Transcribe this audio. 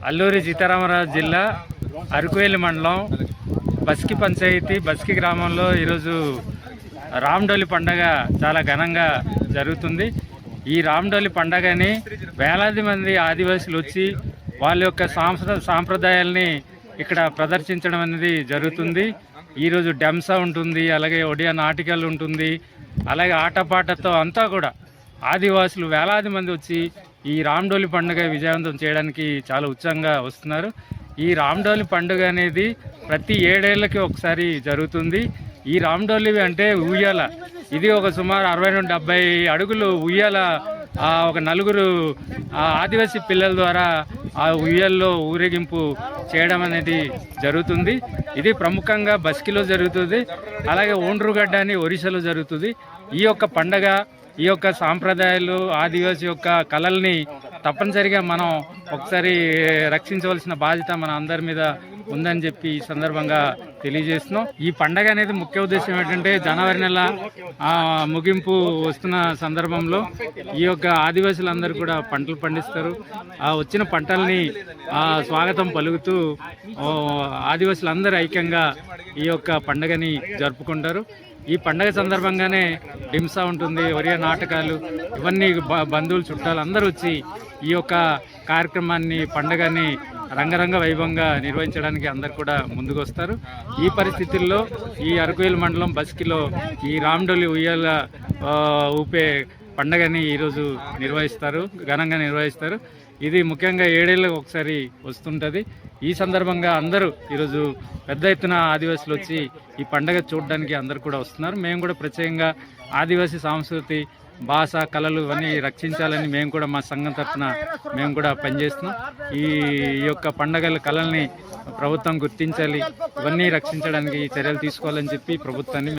అల్లూరి సీతారామరాజు జిల్లా అరకువేలి మండలం బస్కి పంచాయతీ బస్కి గ్రామంలో ఈరోజు రామడోలి పండగ చాలా ఘనంగా జరుగుతుంది. ఈ రామడోలి పండగని వేలాది మంది ఆదివాసులు వచ్చి వాళ్ళ యొక్క సాంప్రదాయాల్ని ఇక్కడ ప్రదర్శించడం అనేది జరుగుతుంది. ఈరోజు డెంసా ఉంటుంది, అలాగే ఒడియా నాటికలు ఉంటుంది, అలాగే ఆటపాటతో అంతా కూడా ఆదివాసులు వేలాది మంది వచ్చి ఈ రామడోలి పండుగ విజయవంతం చేయడానికి చాలా ఉత్సాహంగా వస్తున్నారు. ఈ రామడోలి పండుగ అనేది ప్రతి 7 ఏళ్ళకి ఒకసారి జరుగుతుంది. ఈ రామడోలి అంటే ఉయ్యాల, ఇది ఒక సుమారు 60 నుండి 70 అడుగులు ఉయ్యాల ఒక నలుగురు ఆదివాసీ పిల్లల ద్వారా ఆ ఉయ్యాల్లో ఊరేగింపు చేయడం అనేది జరుగుతుంది. ఇది ప్రముఖంగా బస్కిలో జరుగుతుంది, అలాగే ఓండ్రుగడ్డ అని ఒరిస్సాలో జరుగుతుంది. ఈ యొక్క పండగ, ఈ యొక్క సాంప్రదాయాలు, ఆదివాసి యొక్క కళల్ని తప్పనిసరిగా మనం ఒకసారి రక్షించవలసిన బాధ్యత మన అందరి మీద ఉందని చెప్పి ఈ సందర్భంగా తెలియజేస్తున్నాం. ఈ పండగ అనేది ముఖ్య ఉద్దేశం ఏంటంటే జనవరి నెల ముగింపు వస్తున్న సందర్భంలో ఈ యొక్క ఆదివాసులందరూ కూడా పంటలు పండిస్తారు. ఆ వచ్చిన పంటల్ని స్వాగతం పలుకుతూ ఆదివాసులందరూ ఐక్యంగా ఈ యొక్క పండగని జరుపుకుంటారు. ఈ పండగ సందర్భంగానే డింసా ఉంటుంది, ఒరియా నాటకాలు, ఇవన్నీ బంధువులు చుట్టాలు అందరూ వచ్చి ఈ యొక్క కార్యక్రమాన్ని, పండగని రంగరంగ వైభవంగా నిర్వహించడానికి అందరు కూడా ముందుకు వస్తారు. ఈ పరిస్థితుల్లో ఈ అరకువేలి మండలం బస్కిలో ఈ రామడోలి ఉయ్యాల ఊపే పండగని ఈరోజు నిర్వహిస్తారు, ఘనంగా నిర్వహిస్తారు. ఇది ముఖ్యంగా 7 ఏళ్ళకి ఒకసారి వస్తుంటుంది. ఈ సందర్భంగా అందరూ ఈరోజు పెద్ద ఎత్తున ఆదివాసులు వచ్చి ఈ పండగ చూడడానికి అందరు కూడా వస్తున్నారు. మేము కూడా ప్రత్యేకంగా ఆదివాసీ సంస్కృతి, భాష, కళలు ఇవన్నీ రక్షించాలని మేము కూడా మా సంఘం తరఫున మేము కూడా పనిచేస్తున్నాం. ఈ యొక్క పండగల కళల్ని ప్రభుత్వం గుర్తించాలి, ఇవన్నీ రక్షించడానికి చర్యలు తీసుకోవాలని చెప్పి ప్రభుత్వాన్ని